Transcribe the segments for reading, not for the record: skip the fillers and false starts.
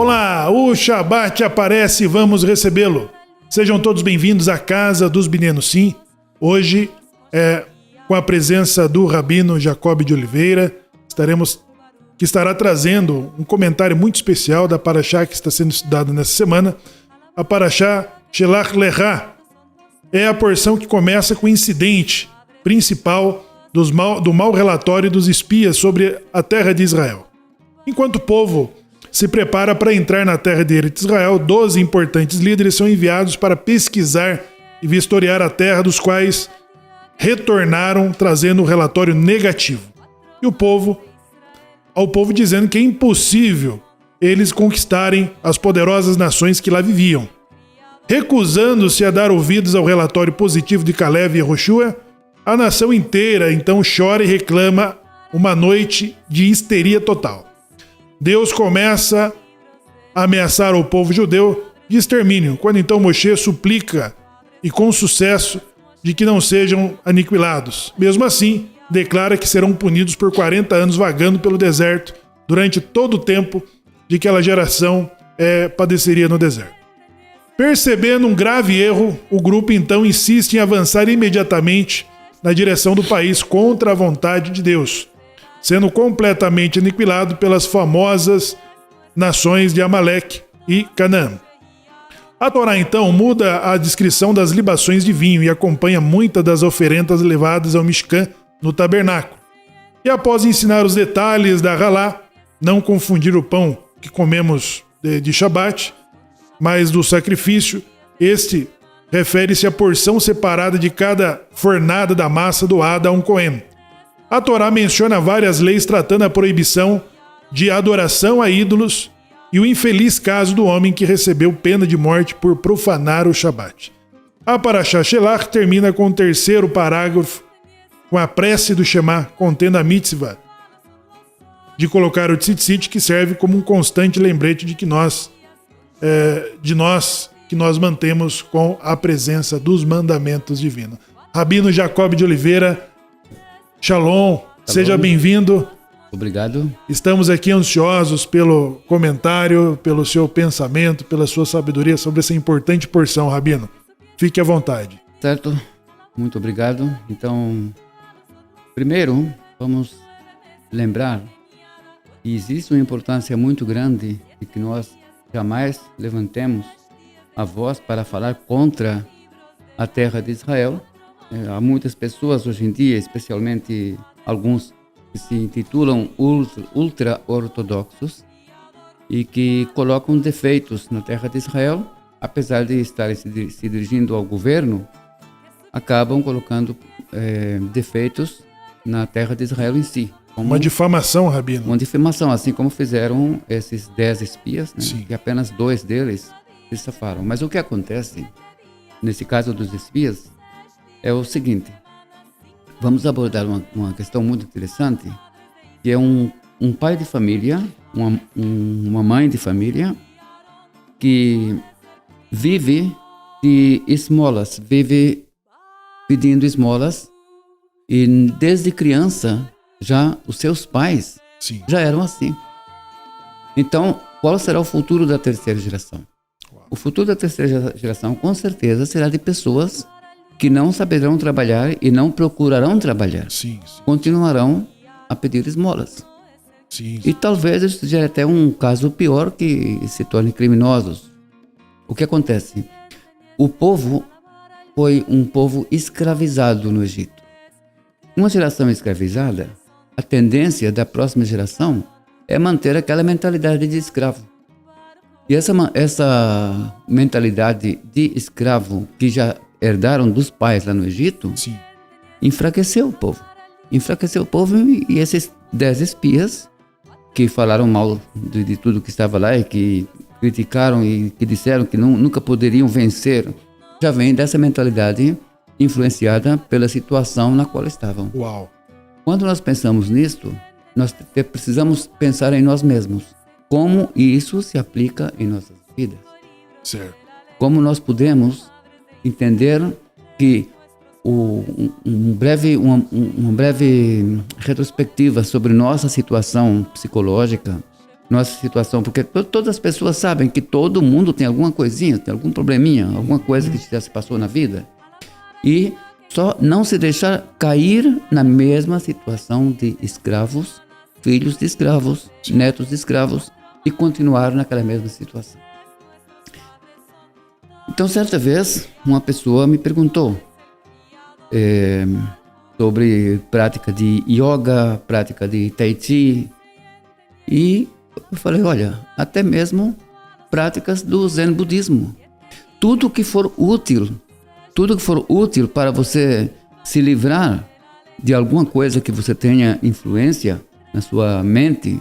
Olá, o Shabat aparece e vamos recebê-lo. Sejam todos bem-vindos à Casa dos Binenos Sim. Hoje, com a presença do Rabino Jacob de Oliveira, que estará trazendo um comentário muito especial da Parashá que está sendo estudada nessa semana. A Parashá Shelach Lecha é a porção que começa com o incidente principal do mau relatório dos espias sobre a terra de Israel. Enquanto o povo se prepara para entrar na terra de Eretz Israel, 12 importantes líderes são enviados para pesquisar e vistoriar a terra, dos quais retornaram trazendo um relatório negativo. E ao povo dizendo que é impossível eles conquistarem as poderosas nações que lá viviam. Recusando-se a dar ouvidos ao relatório positivo de Caleb e Yehoshua, a nação inteira então chora e reclama uma noite de histeria total. Deus começa a ameaçar o povo judeu de extermínio, quando então Moshe suplica, e com sucesso, de que não sejam aniquilados. Mesmo assim, declara que serão punidos por 40 anos vagando pelo deserto, durante todo o tempo de que aquela geração padeceria no deserto. Percebendo um grave erro, o grupo então insiste em avançar imediatamente na direção do país contra a vontade de Deus, sendo completamente aniquilado pelas famosas nações de Amaleque e Canaã. A Torá, então, muda a descrição das libações de vinho e acompanha muitas das oferendas levadas ao Mishkan no tabernáculo. E após ensinar os detalhes da Halá, não confundir o pão que comemos de Shabat, mas do sacrifício, este refere-se à porção separada de cada fornada da massa doada a um Cohen. A Torá menciona várias leis tratando a proibição de adoração a ídolos e o infeliz caso do homem que recebeu pena de morte por profanar o Shabat. A Parashá Shelach termina com o terceiro parágrafo, com a prece do Shema, contendo a mitzvah de colocar o tzitzit, que serve como um constante lembrete de que nós mantemos com a presença dos mandamentos divinos. Rabino Jacob de Oliveira, Shalom, seja bem-vindo. Obrigado. Estamos aqui ansiosos pelo comentário, pelo seu pensamento, pela sua sabedoria sobre essa importante porção, Rabino. Fique à vontade. Certo, muito obrigado. Então, primeiro, vamos lembrar que existe uma importância muito grande de que nós jamais levantemos a voz para falar contra a terra de Israel. Há muitas pessoas hoje em dia, especialmente alguns que se intitulam ultra-ortodoxos e que colocam defeitos na terra de Israel, apesar de estarem se dirigindo ao governo, acabam colocando defeitos na terra de Israel em si. Uma difamação, Rabino. Uma difamação, assim como fizeram esses 10 espias, né? Que apenas 2 deles se safaram. Mas o que acontece, nesse caso dos espias, é o seguinte: vamos abordar uma questão muito interessante, que é um pai de família, uma mãe de família, que vive de esmolas, vive pedindo esmolas, e desde criança, já os seus pais já eram assim. Então, qual será o futuro da terceira geração? O futuro da terceira geração, com certeza, será de pessoas que não saberão trabalhar e não procurarão trabalhar. Continuarão a pedir esmolas. E talvez isso seja até um caso pior, que se tornem criminosos. O que acontece? O povo foi um povo escravizado no Egito. Uma geração escravizada, a tendência da próxima geração é manter aquela mentalidade de escravo. E essa mentalidade de escravo que já herdaram dos pais lá no Egito, enfraqueceu o povo. Enfraqueceu o povo, e esses 10 espias que falaram mal de tudo que estava lá e que criticaram e que disseram que nunca poderiam vencer, já vem dessa mentalidade influenciada pela situação na qual estavam. Uau! Quando nós pensamos nisto, nós precisamos pensar em nós mesmos. Como isso se aplica em nossas vidas. Certo. Como nós podemos entender que uma breve retrospectiva sobre nossa situação psicológica, nossa situação, porque todas as pessoas sabem que todo mundo tem alguma coisinha, tem algum probleminha, alguma coisa que já se passou na vida. E só não se deixar cair na mesma situação de escravos, filhos de escravos, netos de escravos, e continuar naquela mesma situação. Então, certa vez, uma pessoa me perguntou sobre prática de yoga, prática de tai chi, e eu falei, olha, até mesmo práticas do Zen budismo. Tudo que for útil para você se livrar de alguma coisa que você tenha influência na sua mente,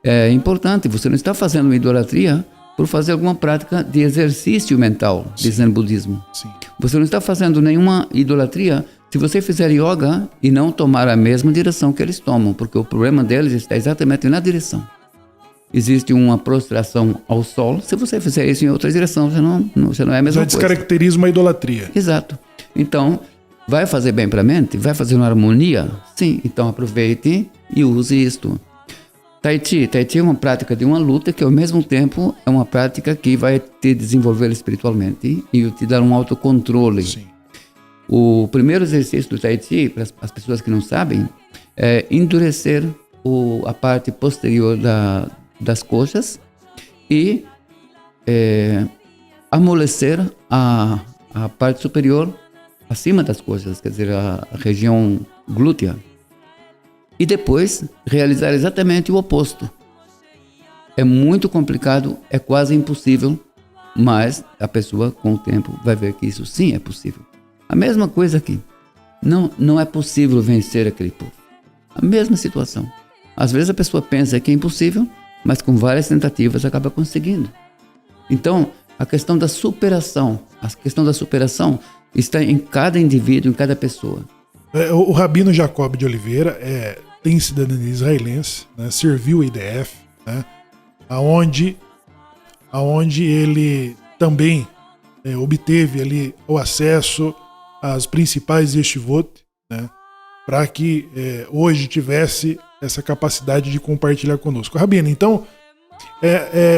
é importante. Você não está fazendo uma idolatria por fazer alguma prática de exercício mental de Zen budismo. Sim. Você não está fazendo nenhuma idolatria se você fizer yoga e não tomar a mesma direção que eles tomam, porque o problema deles está exatamente na direção. Existe uma prostração ao sol. Se você fizer isso em outra direção, você não é a mesma coisa. Já descaracteriza uma idolatria. Exato. Então, vai fazer bem para a mente? Vai fazer uma harmonia? Sim. Então, aproveite e use isto. Tai Chi é uma prática de uma luta que, ao mesmo tempo, é uma prática que vai te desenvolver espiritualmente e te dar um autocontrole. Sim. O primeiro exercício do Tai Chi, para as pessoas que não sabem, é endurecer a parte posterior das coxas e amolecer a parte superior acima das coxas, quer dizer, a região glútea. E depois realizar exatamente o oposto. É muito complicado, é quase impossível, mas a pessoa com o tempo vai ver que isso sim é possível. A mesma coisa aqui. Não é possível vencer aquele povo. A mesma situação. Às vezes a pessoa pensa que é impossível, mas com várias tentativas acaba conseguindo. Então, a questão da superação está em cada indivíduo, em cada pessoa. O Rabino Jacob de Oliveira tem cidadania israelense, né, serviu o IDF, né, aonde ele também obteve ali o acesso às principais yeshivot, né, para que hoje tivesse essa capacidade de compartilhar conosco. Rabino, então,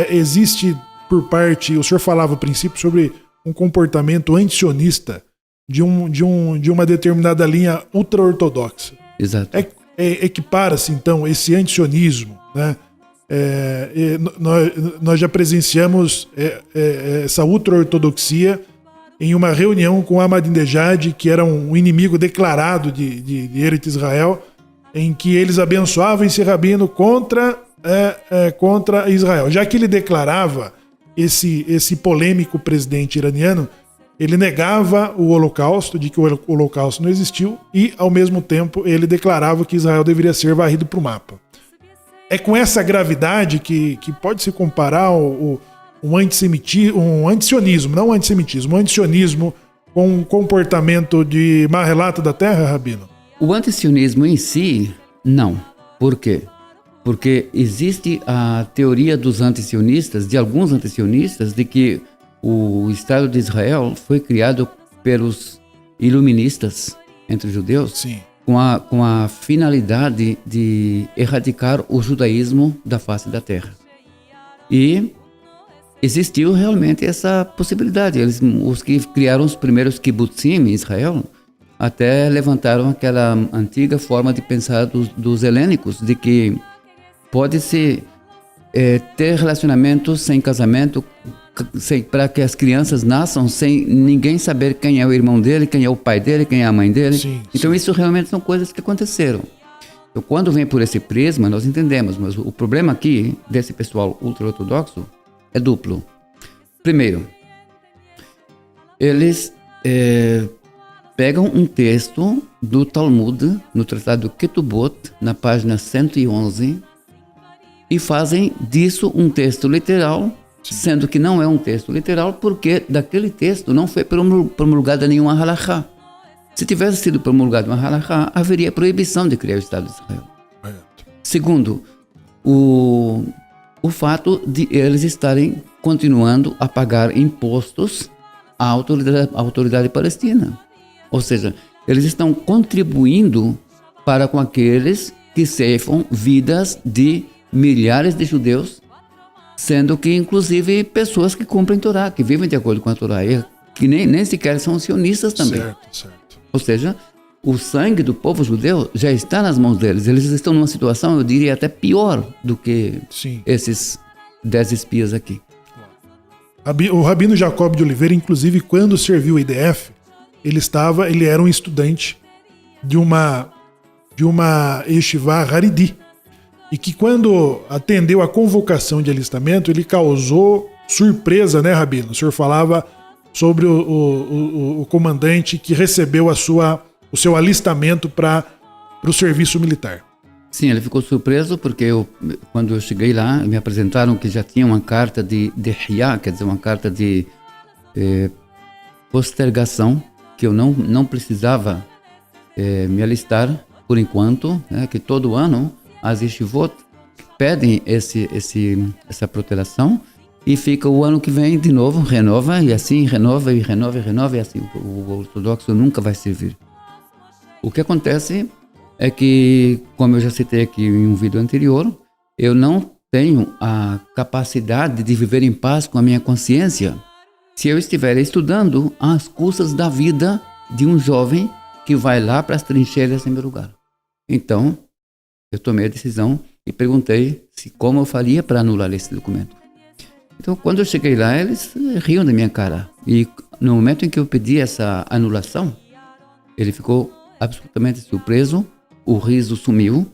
existe por parte, o senhor falava a princípio sobre um comportamento antisionista de uma determinada linha ultra-ortodoxa. Exato. Equipara-se, então, esse antisionismo, né? Nós já presenciamos essa ultra-ortodoxia em uma reunião com Ahmadinejad, que era um inimigo declarado de Eretz Israel, em que eles abençoavam esse rabino contra Israel. Já que ele declarava esse polêmico presidente iraniano, ele negava o Holocausto, de que o Holocausto não existiu, e, ao mesmo tempo, ele declarava que Israel deveria ser varrido para o mapa. É com essa gravidade que pode-se comparar um antisionismo, não um antissemitismo, um antisionismo com um comportamento de má relata da terra, Rabino? O antisionismo em si, não. Por quê? Porque existe a teoria dos antisionistas, de alguns antisionistas, de que o Estado de Israel foi criado pelos iluministas entre os judeus. Sim. Com a finalidade de erradicar o judaísmo da face da terra. E existiu realmente essa possibilidade. Os que criaram os primeiros kibbutzim em Israel até levantaram aquela antiga forma de pensar dos helênicos, de que pode-se ter relacionamentos sem casamento, para que as crianças nasçam sem ninguém saber quem é o irmão dele, quem é o pai dele, quem é a mãe dele. Sim, então isso realmente são coisas que aconteceram. Então, quando vem por esse prisma, nós entendemos, mas o problema aqui desse pessoal ultra-ortodoxo é duplo. Primeiro, eles pegam um texto do Talmud, no Tratado Ketubot, na página 111, e fazem disso um texto literal, sendo que não é um texto literal, porque daquele texto não foi promulgada nenhuma halachá. Se tivesse sido promulgada uma halachá, haveria proibição de criar o Estado de Israel. Segundo, o fato de eles estarem continuando a pagar impostos à autoridade palestina. Ou seja, eles estão contribuindo para com aqueles que ceifam vidas de milhares de judeus, sendo que inclusive pessoas que cumprem Torá, que vivem de acordo com a Torá, e que nem sequer são sionistas também. Certo. Ou seja, o sangue do povo judeu já está nas mãos deles. Eles estão numa situação, eu diria, até pior do que esses 10 espias aqui. O Rabino Jacob de Oliveira, inclusive, quando serviu o IDF, ele era um estudante de uma Yeshiva Haridi, e que quando atendeu a convocação de alistamento, ele causou surpresa, né, Rabino? O senhor falava sobre o comandante que recebeu o seu alistamento para o serviço militar. Sim, ele ficou surpreso porque quando eu cheguei lá, me apresentaram que já tinha uma carta de Hiyá, quer dizer, uma carta de postergação, que eu não precisava me alistar por enquanto, né, que todo ano as yeshivot pedem essa protelação e fica o ano que vem de novo, renova, e assim renova, e assim o ortodoxo nunca vai servir. O que acontece é que, como eu já citei aqui em um vídeo anterior, eu não tenho a capacidade de viver em paz com a minha consciência se eu estiver estudando às custas da vida de um jovem que vai lá para as trincheiras em meu lugar. Então, eu tomei a decisão e perguntei como eu faria para anular esse documento. Então, quando eu cheguei lá, eles riam da minha cara. E no momento em que eu pedi essa anulação, ele ficou absolutamente surpreso, o riso sumiu,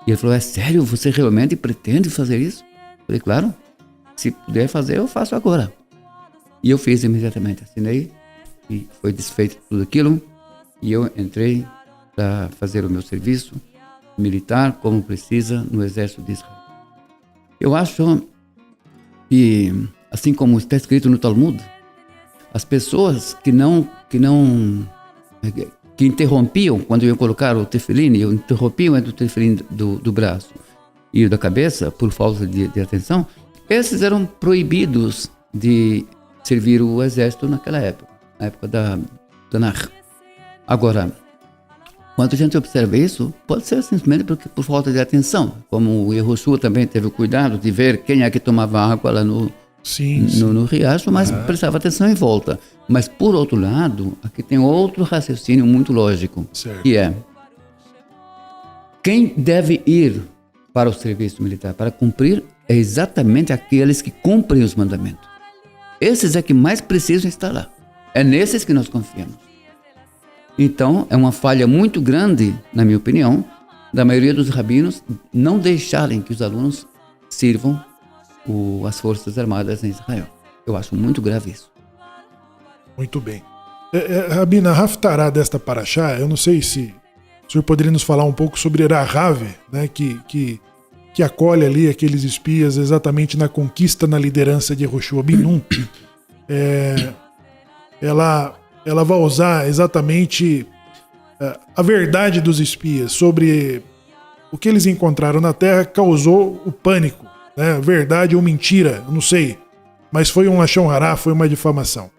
e ele falou: é sério, você realmente pretende fazer isso? Eu falei: claro, se puder fazer, eu faço agora. E eu fiz imediatamente, assinei, e foi desfeito tudo aquilo, e eu entrei para fazer o meu serviço militar como precisa no exército de Israel. Eu acho que, assim como está escrito no Talmud, as pessoas que interrompiam quando eu ia colocar o tefilim, eu interrompiam entre o tefilim do braço e o da cabeça por falta de atenção, esses eram proibidos de servir o exército naquela época, na época da Tanakh. Agora, quando a gente observa isso, pode ser simplesmente por falta de atenção, como o Yehoshua também teve o cuidado de ver quem é que tomava água lá no riacho, mas prestava atenção em volta. Mas, por outro lado, aqui tem outro raciocínio muito lógico, que é: quem deve ir para o serviço militar para cumprir é exatamente aqueles que cumprem os mandamentos. Esses é que mais precisam estar lá. É nesses que nós confiamos. Então, é uma falha muito grande, na minha opinião, da maioria dos rabinos não deixarem que os alunos sirvam as Forças Armadas em Israel. Eu acho muito grave isso. Muito bem. Rabina, a Haftará desta paraxá, eu não sei se o senhor poderia nos falar um pouco sobre Rahav, né, que acolhe ali aqueles espias exatamente na conquista, na liderança de Yehoshua ben Nun. Ela vai usar exatamente a verdade dos espias sobre o que eles encontraram na Terra, causou o pânico, né? Verdade ou mentira, eu não sei, mas foi um lashon hará, foi uma difamação.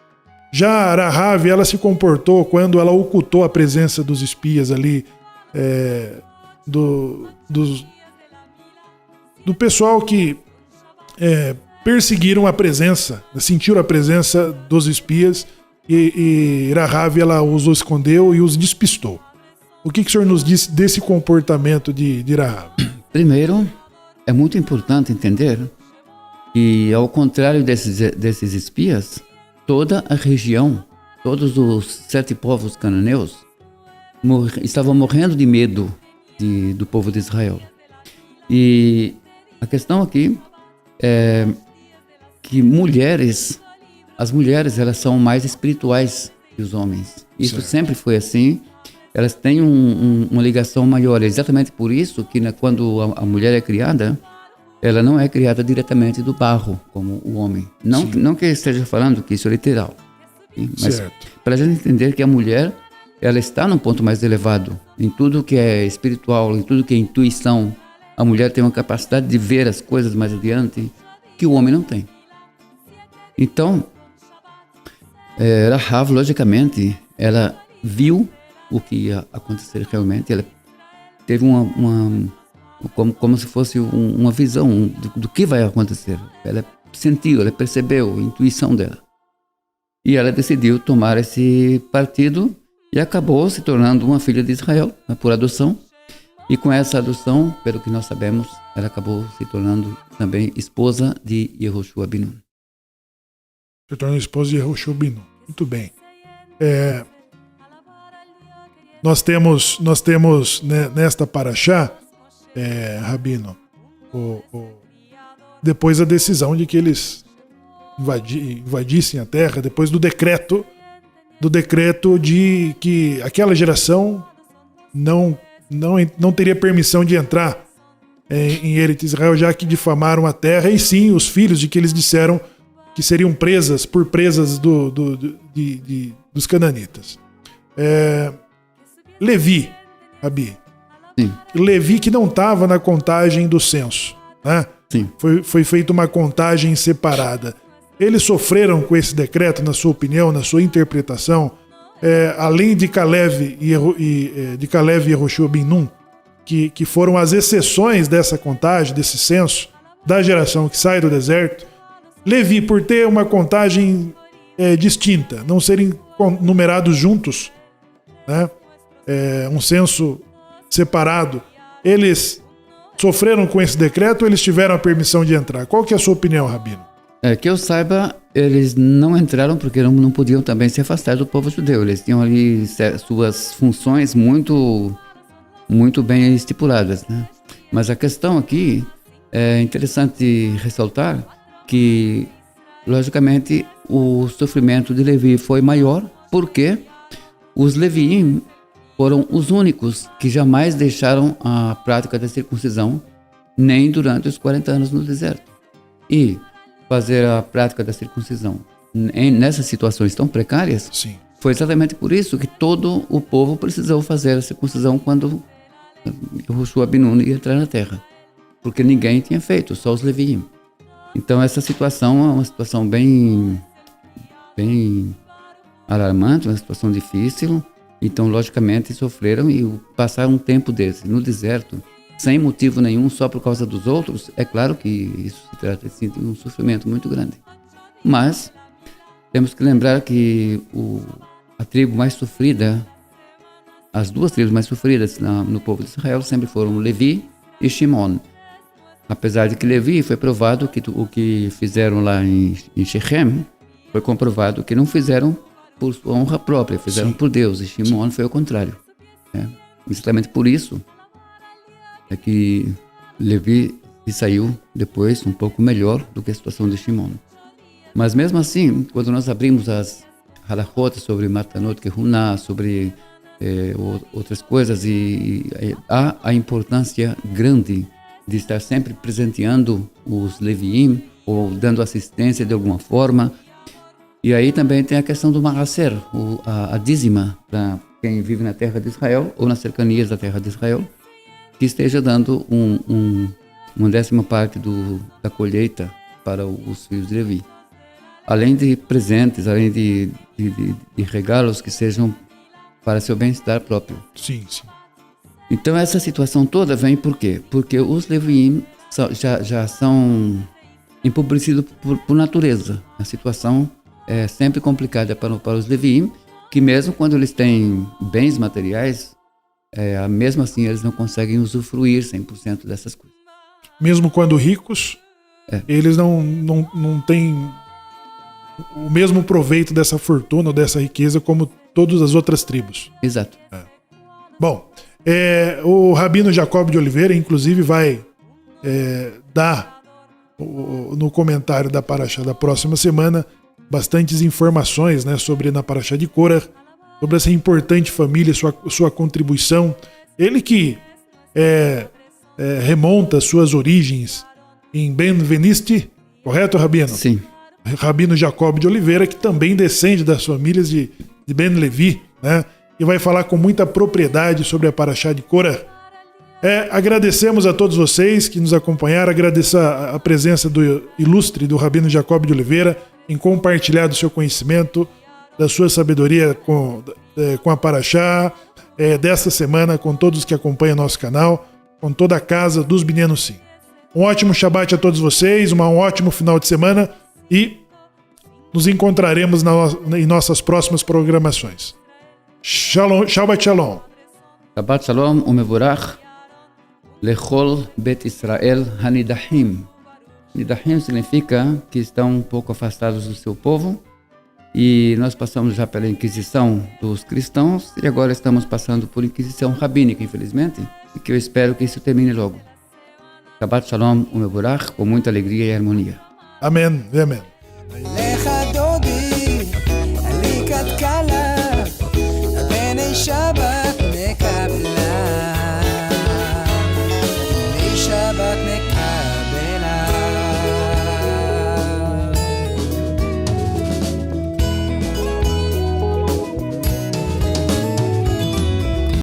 Já a Rahav, ela se comportou quando ela ocultou a presença dos espias ali, do pessoal que perseguiram a presença, sentiram a presença dos espias, e Rahav, ela os escondeu e os despistou. O que o senhor nos diz desse comportamento de Rahav? Primeiro, é muito importante entender que, ao contrário desses espias, toda a região, todos os 7 povos cananeus estavam morrendo de medo do povo de Israel. E a questão aqui é que as mulheres elas são mais espirituais que os homens. Isso sempre foi assim. Elas têm uma ligação maior. É exatamente por isso que quando a mulher é criada, ela não é criada diretamente do barro, como o homem. Não que esteja falando que isso é literal. Sim? Mas para a gente entender que a mulher, ela está num ponto mais elevado. Em tudo que é espiritual, em tudo que é intuição, a mulher tem uma capacidade de ver as coisas mais adiante que o homem não tem. Então, Rahav, logicamente, ela viu o que ia acontecer realmente. Ela teve uma como se fosse uma visão do que vai acontecer. Ela sentiu, ela percebeu, a intuição dela. E ela decidiu tomar esse partido e acabou se tornando uma filha de Israel, por adoção. E com essa adoção, pelo que nós sabemos, ela acabou se tornando também esposa de Yehoshua ben Nun. Se tornou esposa de Yehoshua ben Nun. Muito bem. Nós temos né, nesta paraxá, Rabino, depois a decisão de que eles invadissem a terra, depois do decreto de que aquela geração não teria permissão de entrar em Eretz Israel, já que difamaram a terra, e sim os filhos de que eles disseram que seriam presas dos cananitas. Levi, Rabi. Sim. Levi que não estava na contagem do censo, né? Sim. Foi feita uma contagem separada. Eles sofreram com esse decreto, na sua opinião, na sua interpretação, além de Caleb e Yehoshua ben Nun, que foram as exceções dessa contagem, desse censo, da geração que sai do deserto. Levi, por ter uma contagem distinta, não serem numerados juntos, né? Um censo separado, eles sofreram com esse decreto ou eles tiveram a permissão de entrar? Qual que é a sua opinião, Rabino? Que eu saiba, eles não entraram porque não podiam também se afastar do povo judeu. Eles tinham ali suas funções muito, muito bem estipuladas, né? Mas a questão aqui é interessante ressaltar que, logicamente, o sofrimento de Levi foi maior porque os Leviim foram os únicos que jamais deixaram a prática da circuncisão, nem durante os 40 anos no deserto. E fazer a prática da circuncisão nessas situações tão precárias, sim, foi exatamente por isso que todo o povo precisou fazer a circuncisão quando Yehoshua ben Nun ia entrar na terra. Porque ninguém tinha feito, só os Leviim. Então essa situação é uma situação bem alarmante, uma situação difícil. Então, logicamente, sofreram e passaram um tempo desse no deserto, sem motivo nenhum, só por causa dos outros. É claro que isso se trata de um sofrimento muito grande. Mas temos que lembrar que a tribo mais sofrida, as duas tribos mais sofridas no povo de Israel sempre foram Levi e Shimon. Apesar de que Levi foi provado que o que fizeram lá em Shechem, foi comprovado que não fizeram por sua honra própria, fizeram sim, por Deus, e Shimon foi o contrário. Exatamente por isso é que Levi saiu depois um pouco melhor do que a situação de Shimon. Mas mesmo assim, quando nós abrimos as halachot sobre Matanot Kehuná, sobre outras coisas, e há a importância grande de estar sempre presenteando os Leviim, ou dando assistência de alguma forma. E aí também tem a questão do Maaser, a dízima, para quem vive na terra de Israel, ou nas cercanias da terra de Israel, que esteja dando uma 10ª parte da colheita para os filhos de Levi. Além de presentes, além de regalos que sejam para seu bem-estar próprio. Sim, sim. Então essa situação toda vem por quê? Porque os Leviim já são empobrecidos por natureza. A situação é sempre complicada para os Leviim, que mesmo quando eles têm bens materiais, mesmo assim eles não conseguem usufruir 100% dessas coisas. Mesmo quando ricos, eles não têm o mesmo proveito dessa fortuna ou dessa riqueza como todas as outras tribos. Exato. Bom, o Rabino Jacob de Oliveira, inclusive, vai dar no comentário da paraxá da próxima semana bastantes informações, né, sobre na paraxá de Korah, sobre essa importante família, sua contribuição. Ele que remonta suas origens em Ben Veniste, correto, Rabino? Sim. Rabino Jacob de Oliveira, que também descende das famílias de Ben Levi, né, e vai falar com muita propriedade sobre a paraxá de Korah. Agradecemos a todos vocês que nos acompanharam, agradeço a presença do ilustre do Rabino Jacob de Oliveira em compartilhar do seu conhecimento, da sua sabedoria com a paraxá desta semana, com todos que acompanham nosso canal. com toda a casa dos Meninos Sim. Um ótimo Shabbat a todos vocês, um ótimo final de semana e nos encontraremos em nossas próximas programações. Shalom, Shabbat Shalom. Shabbat Shalom umevorach lechol bet Israel hanidahim. Nidahim significa que estão um pouco afastados do seu povo, e nós passamos já pela Inquisição dos cristãos e agora estamos passando por Inquisição rabínica, infelizmente, e que eu espero que isso termine logo. Shabbat Shalom umevorach, com muita alegria e harmonia. Amém. Amém.